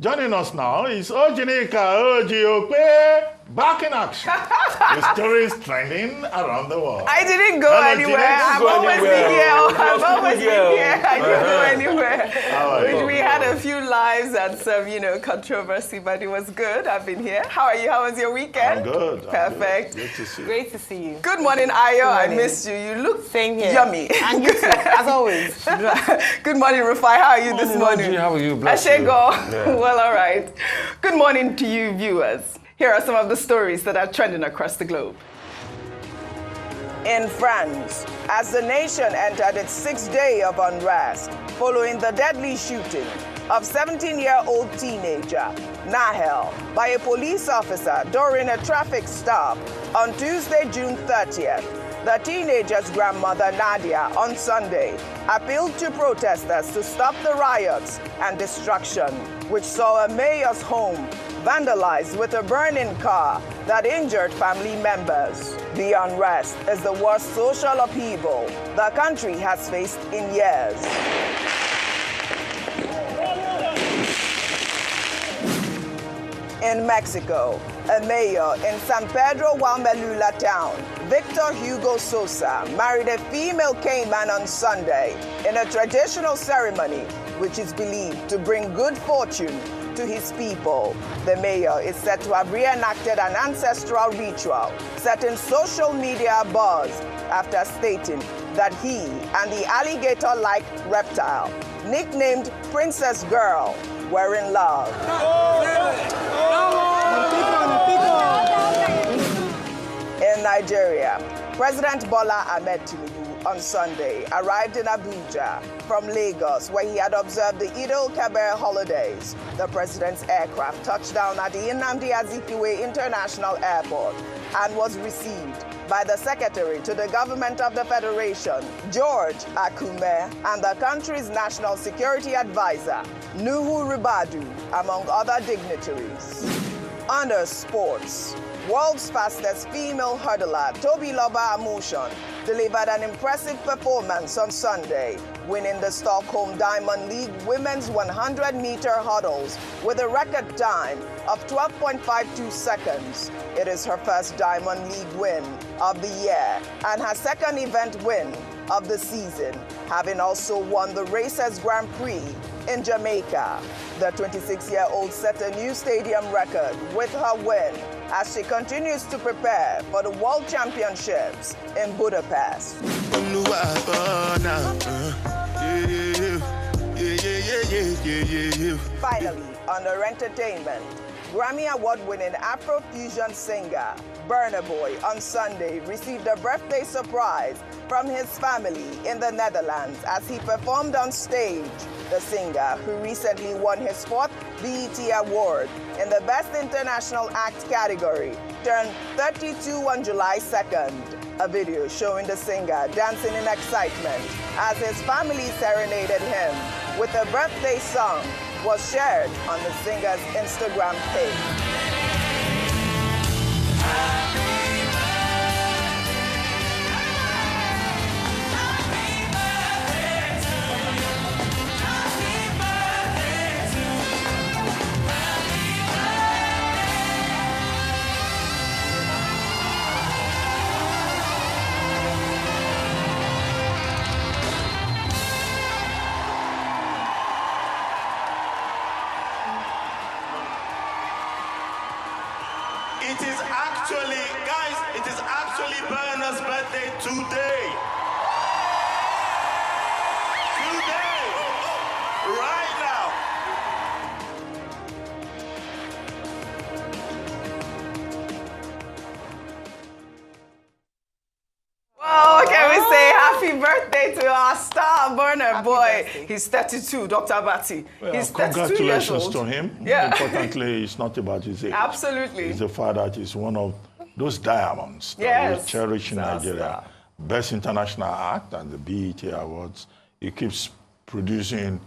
Joining us now is Ojinika Ojiope, back in action. The story is trending around the world. I didn't go anywhere. I've always been here. I've always been here. I didn't go anywhere. We had a few lives and some, controversy, but it was good. I've been here. How are you? How was your weekend? I'm good. Perfect. Good to see you. Great to see you. Good morning, Ayo. I missed you. You look Same here. yummy. And you too, as always. Good morning, Rufai. How are you this morning? How are you? Bless you. Ashego. Well, all right. Good morning to you, viewers. Here are some of the stories that are trending across the globe. In France, as the nation entered its sixth day of unrest following the deadly shooting of 17-year-old teenager Nahel by a police officer during a traffic stop on Tuesday, June 30th, the teenager's grandmother, Nadia, on Sunday, appealed to protesters to stop the riots and destruction, which saw a mayor's home vandalized with a burning car that injured family members. The unrest is the worst social upheaval the country has faced in years. In Mexico, a mayor in San Pedro Guamelula town, Victor Hugo Sosa, married a female caveman on Sunday in a traditional ceremony which is believed to bring good fortune to his people. The mayor is said to have reenacted an ancestral ritual, setting social media abuzz after stating that he and the alligator-like reptile, nicknamed Princess Girl, were in love. In Nigeria, President Bola Ahmed Tinubu on Sunday arrived in Abuja from Lagos, where he had observed the Eid al-Kabir holidays. The president's aircraft touched down at the Nnamdi Azikiwe International Airport and was received by the Secretary to the Government of the Federation, George Akume, and the country's National Security Advisor, Nuhu Ribadu, among other dignitaries. Under sports, world's fastest female hurdler, Tobiloba Amushon, delivered an impressive performance on Sunday, winning the Stockholm Diamond League women's 100-meter hurdles with a record time of 12.52 seconds. It is her first Diamond League win of the year and her second event win of the season, having also won the Racers Grand Prix in Jamaica. The 26-year-old set a new stadium record with her win as she continues to prepare for the World Championships in Budapest. Finally, under entertainment, Grammy Award-winning Afro-fusion singer Burna Boy on Sunday received a birthday surprise from his family in the Netherlands as he performed on stage. The singer, who recently won his 4th BET Award in the Best International Act category, turned 32 on July 2nd. A video showing the singer dancing in excitement as his family serenaded him with a birthday song was shared on the singer's Instagram page. It is actually Burna's birthday today. Today. Right now. Well, can we say happy birthday to our star Burna Boy? He's 32, Dr. Abati. Well, he's 32 congratulations years old. to him. Yeah. Importantly, it's not about his age. Absolutely. It's the fact that he's one of those diamonds that Yes. we cherish in That's Nigeria. Best International Act and the BET Awards. He keeps producing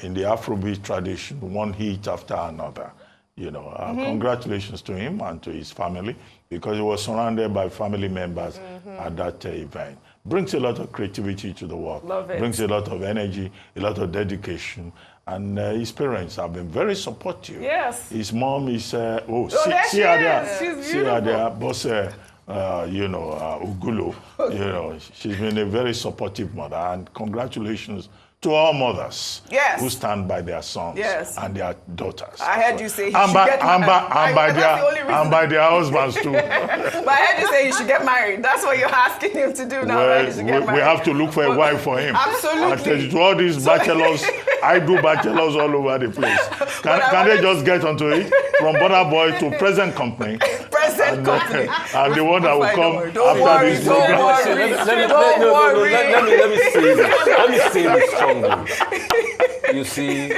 in the Afrobeat tradition, one hit after another. Congratulations to him and to his family, because he was surrounded by family members at that event. Brings a lot of creativity to the work. Love it. Brings a lot of energy, a lot of dedication, And his parents have been very supportive. Yes. His mom is, there she is. She's beautiful. Boss, Ugulo, she's been a very supportive mother. And congratulations to all mothers who stand by their sons and their daughters. I heard you say he and should by, get married. and by their husbands too. But I heard you say he should get married. That's what you're asking him to do now. Well, Right? He should get married. We have to look for a wife for him. Absolutely. And to all these bachelors, I do bachelors all over the place. Can they just get onto it? From border boy to present company. Present company. And the one that will come after this Don't program. worry. Let me say this. Let me say this strongly. You see,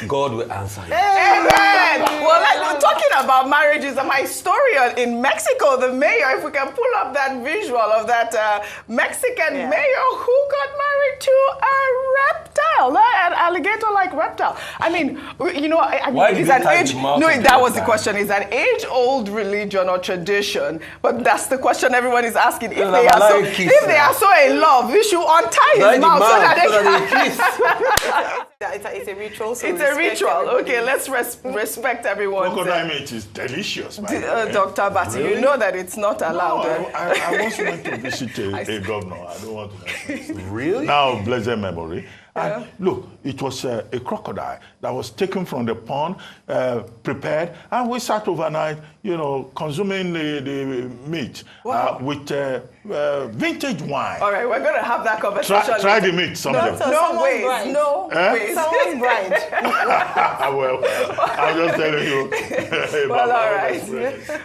God will answer you. Amen. Well, talking about marriages, my story in Mexico, the mayor, if we can pull up that visual of that Mexican mayor who got married to a reptile, an alligator-like reptile. I mean, it's an age. No, that was the question. It's an age-old religion or tradition, but that's the question everyone is asking. If they are so in love, we should untie his mouth so that they can. It's a ritual. So it's a ritual. Okay, let's respect everyone. Crocodile meat is delicious, by the way. Dr. Batty, you know that it's not allowed. No, I once went to visit a governor. I don't want to mention. Really? Now, blessed memory. And look, it was a crocodile that was taken from the pond, prepared, and we sat overnight, consuming the meat with vintage wine. All right, we're going to have that conversation. Try the meat someday. No way. No way. Someone's bride. Well, I'm just telling you. Well, all right.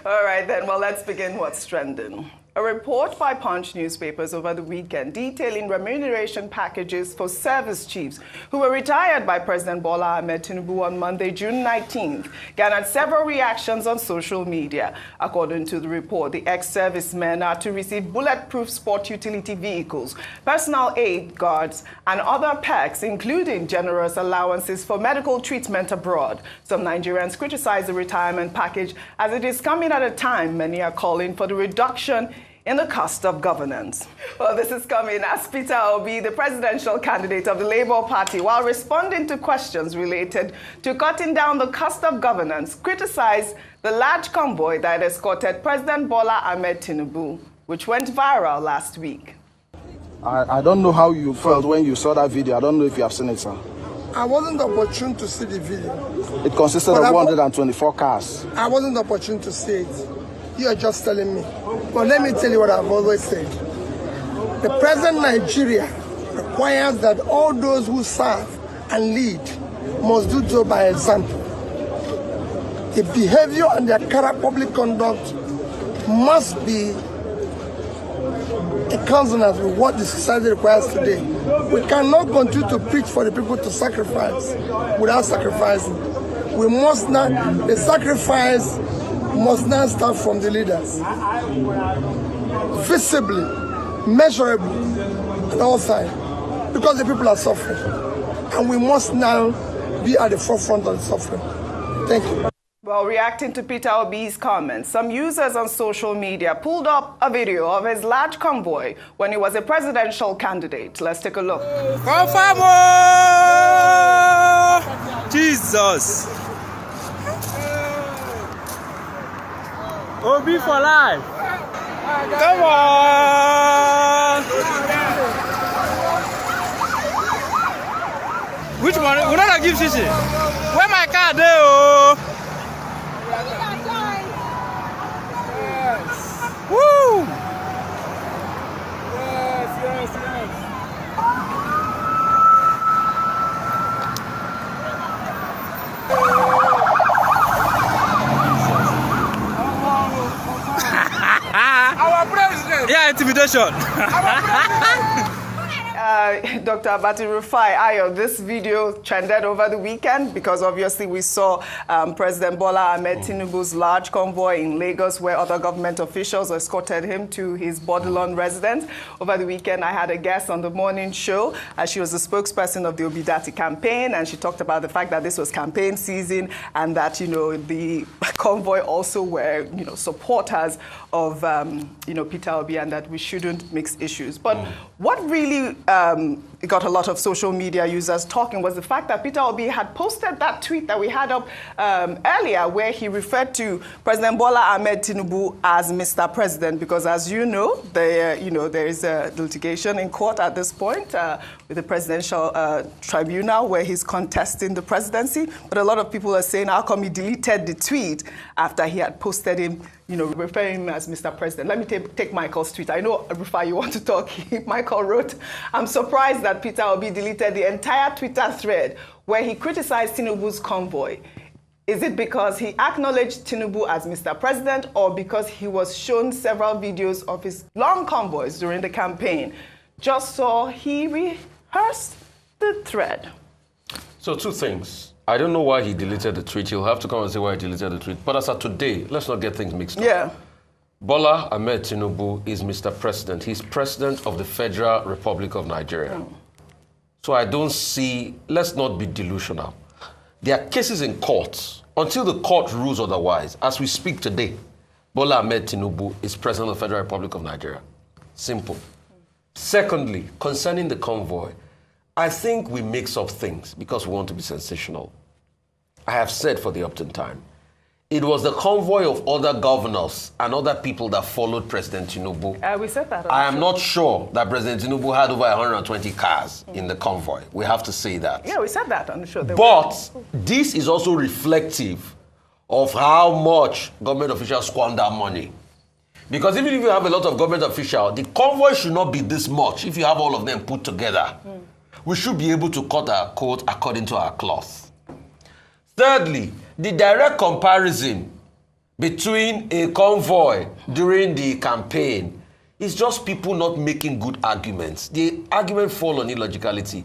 All right, then. Well, let's begin what's trending. A report by Punch newspapers over the weekend detailing remuneration packages for service chiefs who were retired by President Bola Ahmed Tinubu on Monday, June 19th, garnered several reactions on social media. According to the report, the ex-servicemen are to receive bulletproof sport utility vehicles, personal aid guards, and other perks, including generous allowances for medical treatment abroad. Some Nigerians criticize the retirement package as it is coming at a time many are calling for the reduction in the cost of governance. Well, this is coming as Peter Obi, the presidential candidate of the Labour Party, while responding to questions related to cutting down the cost of governance, criticized the large convoy that escorted President Bola Ahmed Tinubu, which went viral last week. I don't know how you felt when you saw that video. I don't know if you have seen it, sir. I wasn't opportune to see the video. It consisted of 124 cars. I wasn't opportune to see it. You're just telling me. But let me tell you what I've always said. The present Nigeria requires that all those who serve and lead must do so by example. The behavior and their public conduct must be a consonance with what the society requires today. We cannot continue to preach for the people to sacrifice without sacrificing. We must not, the sacrifice must not start from the leaders. Visibly, measurably, at all times, because the people are suffering. And we must now be at the forefront of the suffering. Thank you. Well, reacting to Peter Obi's comments, some users on social media pulled up a video of his large convoy when he was a presidential candidate. Let's take a look. Confirm! Jesus! Obi for life! Come on! Which one? We don't give shishi. Where my car there? Woo! Yes. Our president! Yeah, intimidation. Dr. Abati Rufai Ayo, this video trended over the weekend because obviously we saw President Bola Ahmed Tinubu's large convoy in Lagos where other government officials escorted him to his Bodilon residence. Over the weekend, I had a guest on the morning show. She was the spokesperson of the Obidati campaign, and she talked about the fact that this was campaign season and that, the convoy also were, supporters of, Peter Obi and that we shouldn't mix issues. But what really it got a lot of social media users talking was the fact that Peter Obi had posted that tweet that we had up earlier, where he referred to President Bola Ahmed Tinubu as Mr. President, because as you know, there is a litigation in court at this point with the presidential tribunal where he's contesting the presidency. But a lot of people are saying, how come he deleted the tweet after he had posted him, referring him as Mr. President? Let me take Michael's tweet. I know, Rufai, you want to talk. Michael wrote, I'm surprised that Peter Obi deleted the entire Twitter thread where he criticized Tinubu's convoy. Is it because he acknowledged Tinubu as Mr. President, or because he was shown several videos of his long convoys during the campaign? Just so he rehearsed the thread. So 2 things. I don't know why he deleted the tweet. He'll have to come and say why he deleted the tweet. But as of today, let's not get things mixed up. Yeah. Bola Ahmed Tinubu is Mr. President. He's President of the Federal Republic of Nigeria. So I don't see, let's not be delusional. There are cases in courts. Until the court rules otherwise, as we speak today, Bola Ahmed Tinubu is President of the Federal Republic of Nigeria. Simple. Secondly, concerning the convoy, I think we mix up things because we want to be sensational. I have said for the Upton time, it was the convoy of other governors and other people that followed President Tinubu. We said that. I am not sure that President Tinubu had over 120 cars in the convoy. We have to say that. Yeah, we said that on the show. But this is also reflective of how much government officials squander money. Because even if you have a lot of government officials, the convoy should not be this much if you have all of them put together. We should be able to cut our coat according to our cloth. Thirdly, the direct comparison between a convoy during the campaign is just people not making good arguments. The argument fall on illogicality.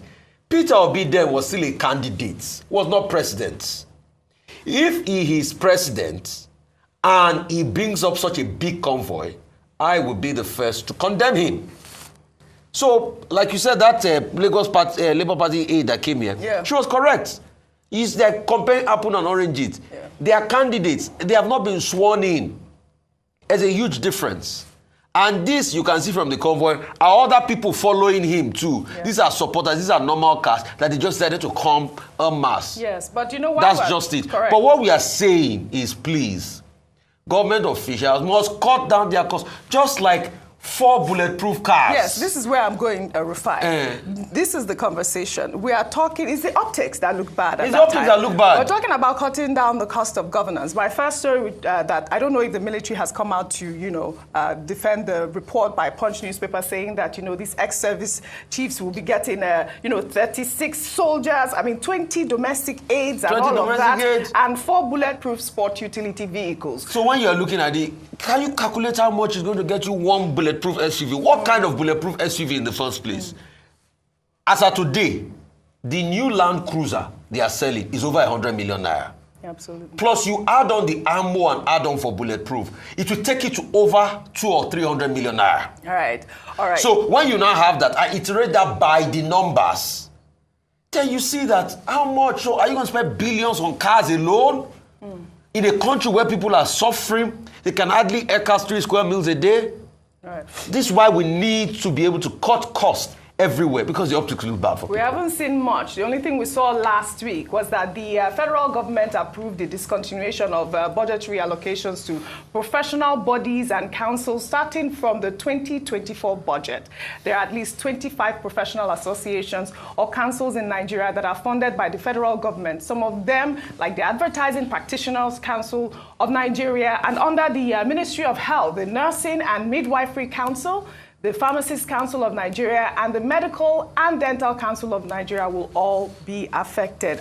Peter Obi then was still a candidate, was not president. If he is president and he brings up such a big convoy, I will be the first to condemn him. So, like you said, that Lagos Labour Party aide that came here, she was correct. It's like comparing apple and oranges. Yeah. They are candidates. They have not been sworn in. There's a huge difference. And this, you can see from the convoy, are other people following him too. Yeah. These are supporters. These are normal cast that they just decided to come en masse. Yes, but you know what? That's just it. Correct. But what we are saying is, please, government officials must cut down their costs, just like 4 bulletproof cars. Yes, this is where I'm going, Rufai. This is the conversation. We are talking, it's the optics that look bad at It's the optics that look bad. We're talking about cutting down the cost of governance. My first story that I don't know if the military has come out to, defend the report by Punch newspaper saying that, these ex-service chiefs will be getting, 36 soldiers, 20 domestic aids and all of that, and 4 bulletproof sport utility vehicles. So when you're looking at it, can you calculate how much is going to get you 1 bulletproof SUV? What kind of bulletproof SUV in the first place? As of today, the new Land Cruiser they are selling is over 100 million naira. Absolutely. Plus you add on the ammo and add on for bulletproof, it will take it to over 200 or 300 million naira. All right. So when you now have that, I iterate that by the numbers, then you see that how much, so are you going to spend billions on cars alone? In a country where people are suffering, they can hardly earn 3 square meals a day. Right. This is why we need to be able to cut costs everywhere, because the optics look bad for people. We haven't seen much. The only thing we saw last week was that the federal government approved the discontinuation of budgetary allocations to professional bodies and councils starting from the 2024 budget. There are at least 25 professional associations or councils in Nigeria that are funded by the federal government. Some of them, like the Advertising Practitioners Council of Nigeria, and under the Ministry of Health, the Nursing and Midwifery Council, the Pharmacists Council of Nigeria, and the Medical and Dental Council of Nigeria will all be affected.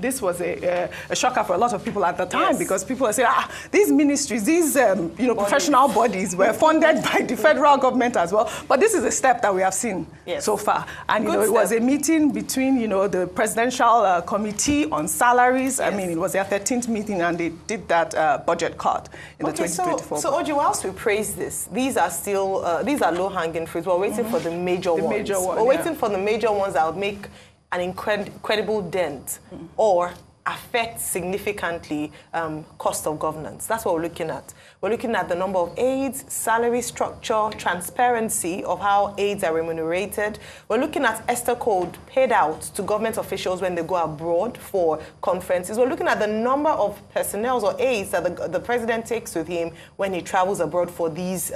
This was a shocker for a lot of people at the time, because people are saying, these ministries, these professional bodies were funded by the federal government as well. But this is a step that we have seen so far. And it was a meeting between the Presidential Committee on Salaries. Yes. It was their 13th meeting, and they did that budget cut in the 2024. So Oji, whilst we praise this, these are still these are low-hanging fruits. We're waiting for the major ones. We're waiting for the major ones that will make an incredible dent or affect significantly cost of governance. That's what we're looking at. We're looking at the number of aides, salary structure, transparency of how aides are remunerated. We're looking at ESTER code paid out to government officials when they go abroad for conferences. We're looking at the number of personnel or aides that the president takes with him when he travels abroad for these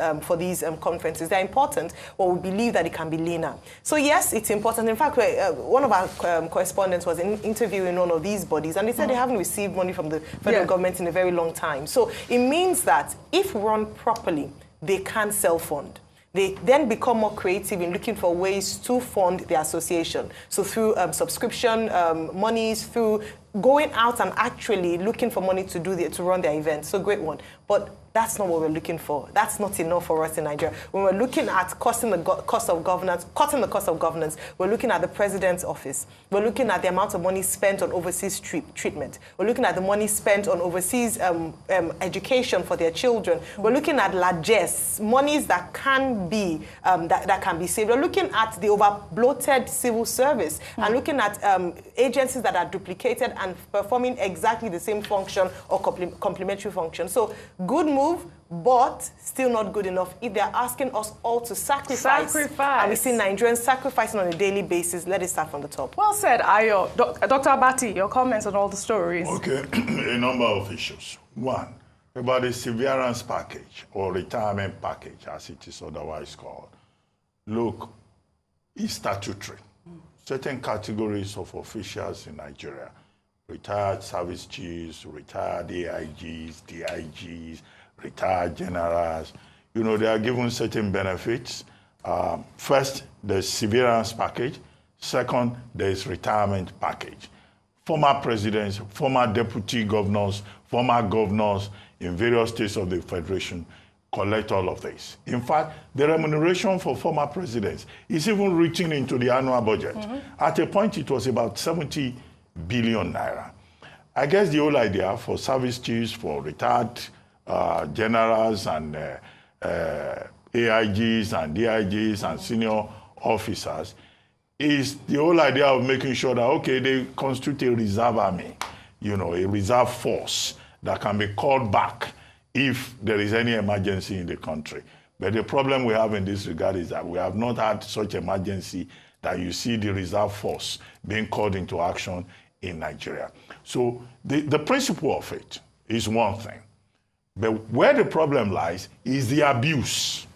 conferences. They're important, but we believe that it can be leaner. So yes, it's important. In fact, one of our correspondents was interviewing one of these bodies, and they said they haven't received money from the federal government in a very long time. So it means that if run properly, they can self-fund. They then become more creative in looking for ways to fund the association. So through subscription monies, through going out and actually looking for money to run their events. So great one. But that's not what we're looking for. That's not enough for us in Nigeria. When we're looking at cutting the cost of governance, we're looking at the president's office. We're looking at the amount of money spent on overseas treatment. We're looking at the money spent on overseas education for their children. We're looking at largesse, monies that can be that can be saved. We're looking at the over-bloated civil service and looking at agencies that are duplicated and performing exactly the same function or complementary function. So good move, but still not good enough if they're asking us all to sacrifice. And we see Nigerians sacrificing on a daily basis. Let it start from the top. Well said, Ayo. Dr. Abati, your comments on all the stories. Okay, a number of issues. One, about the severance package or retirement package, as it is otherwise called. Look, it's statutory. Certain categories of officials in Nigeria, retired service chiefs, retired AIGs, DIGs, retired generals, you know, they are given certain benefits. First, there's severance package. Second, there's retirement package. Former presidents, former deputy governors, former governors in various states of the Federation collect all of this. In fact, the remuneration for former presidents is even reaching into the annual budget. At a point, it was about 70 billion naira. I guess the whole idea for service chiefs, for retired generals and AIGs and DIGs and senior officers is the whole idea of making sure that, okay, they constitute a reserve army, you know, a reserve force that can be called back if there is any emergency in the country. But the problem we have in this regard is that we have not had such emergency that you see the reserve force being called into action in Nigeria. So the principle of it is one thing. But where the problem lies is the abuse.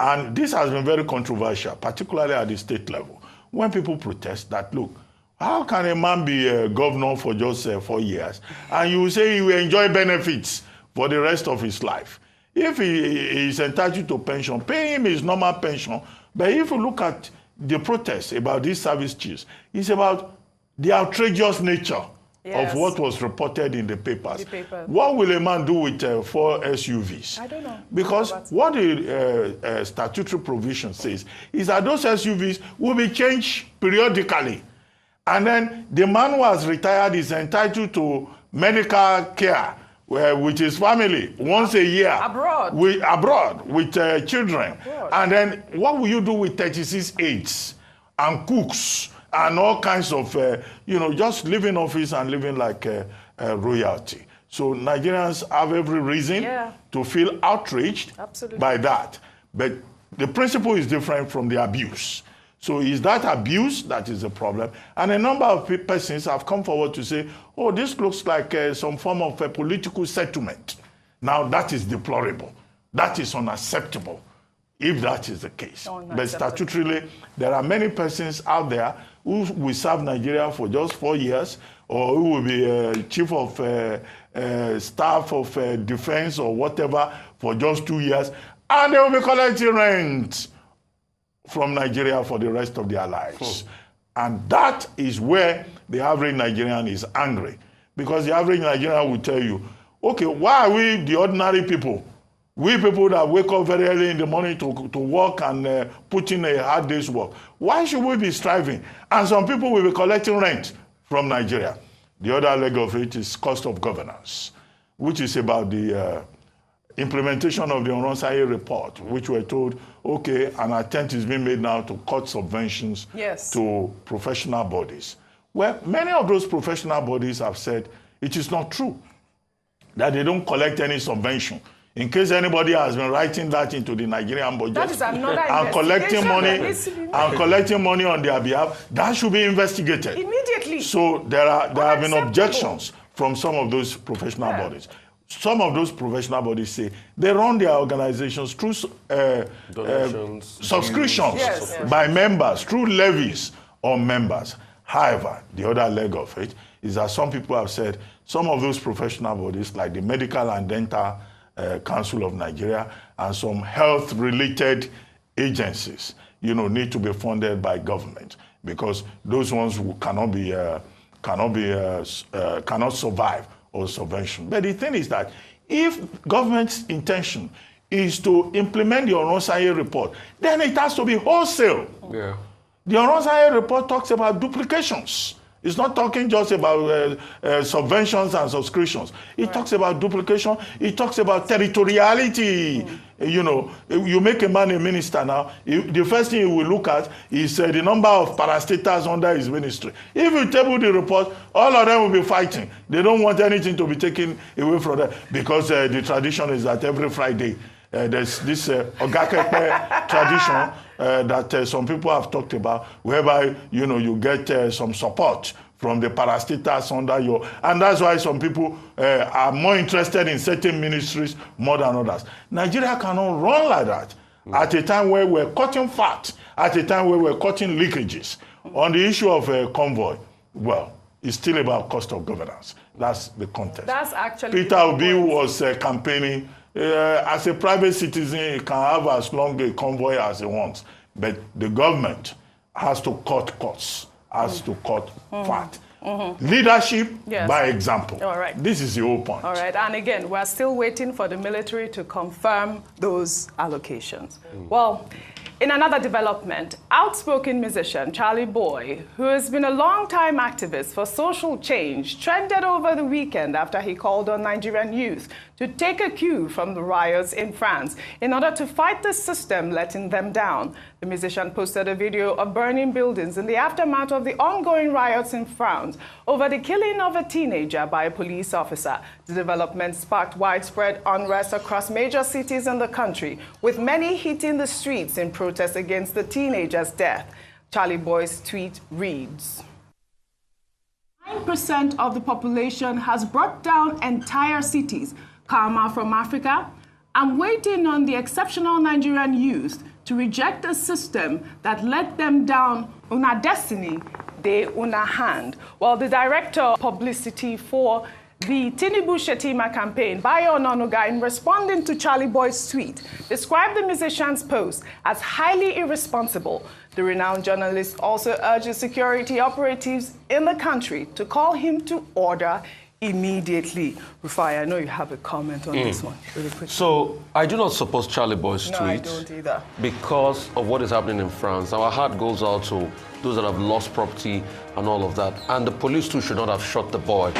And this has been very controversial, particularly at the state level. When people protest that, look, how can a man be a governor for just 4 years and you say he will enjoy benefits for the rest of his life? If he is entitled to pension, pay him his normal pension. But if you look at the protests about these service chiefs, it's about the outrageous nature of what was reported in the papers. What will a man do with 4 SUVs? I don't know. Because what the statutory provision says is that those SUVs will be changed periodically. And then the man who has retired is entitled to medical care with his family once a year. Abroad. With children. Abroad. And then what will you do with 36 aides and cooks and all kinds of, you know, just living office and living like royalty? So Nigerians have every reason to feel outraged by that. But the principle is different from the abuse. So is that abuse that is the problem? And a number of persons have come forward to say, oh, this looks like some form of a political settlement. Now that is deplorable. That is unacceptable, if that is the case. But statutorily, there are many persons out there who will serve Nigeria for just 4 years, or who will be chief of staff of defense or whatever for just 2 years, and they will be collecting rent from Nigeria for the rest of their lives. And that is where the average Nigerian is angry. Because the average Nigerian will tell you, okay, why are we the ordinary people? We people that wake up very early in the morning to work and put in a hard day's work. Why should we be striving? And some people will be collecting rent from Nigeria. The other leg of it is cost of governance, which is about the implementation of the Onronsaye report, which we're told, okay, an attempt is being made now to cut subventions to professional bodies. Well, many of those professional bodies have said it is not true. that they don't collect any subvention. In case anybody has been writing that into the Nigerian budget That is another and collecting money on their behalf, that should be investigated immediately. So there have been objections from some of those professional bodies. Some of those professional bodies say they run their organizations through subscriptions by members, through levies on members. However, the other leg of it is that some people have said some of those professional bodies, like the Medical and Dental Council of Nigeria and some health-related agencies, need to be funded by government, because those ones who cannot survive on subvention. But the thing is that if government's intention is to implement the Oronsaye report, then it has to be wholesale. Yeah. The Oronsaye report talks about duplications. It's not talking just about subventions and subscriptions. It talks about duplication. It talks about territoriality. You make a man a minister now, the first thing you will look at is the number of parastatals under his ministry. If you table the report, all of them will be fighting. They don't want anything to be taken away from them, because the tradition is that every Friday, there's this Ogakepe tradition that some people have talked about, whereby you get some support from the parastatals under your, and that's why some people are more interested in certain ministries more than others. Nigeria cannot run like that at a time where we're cutting fat, at a time where we're cutting leakages. On the issue of convoy, well, it's still about cost of governance. That's the context. That's actually Peter Obi was campaigning. As a private citizen, he can have as long a convoy as he wants. But the government has to cut costs, has to cut fat. Leadership by example. All right. This is the whole point. All right, and again, we're still waiting for the military to confirm those allocations. Well, in another development, outspoken musician Charlie Boy, who has been a long-time activist for social change, trended over the weekend after he called on Nigerian youth to take a cue from the riots in France in order to fight the system letting them down. The musician posted a video of burning buildings in the aftermath of the ongoing riots in France over the killing of a teenager by a police officer. The development sparked widespread unrest across major cities in the country, with many hitting the streets in protest against the teenager's death. Charlie Boy's tweet reads, 9% of the population has brought down entire cities. Karma from Africa. I'm waiting on the exceptional Nigerian youth to reject a system that let them down on a destiny they on a hand. Well, the director of publicity for the Tinubu Shetima campaign, Bayo Ononuga, in responding to Charlie Boy's tweet, described the musician's post as highly irresponsible. The renowned journalist also urged security operatives in the country to call him to order immediately. Rufai, I know you have a comment on this one. Really quick. So, I do not support Charlie Boy's tweet. No, I don't either. Because of what is happening in France. Our heart goes out to those that have lost property and all of that. And the police too should not have shot the boy.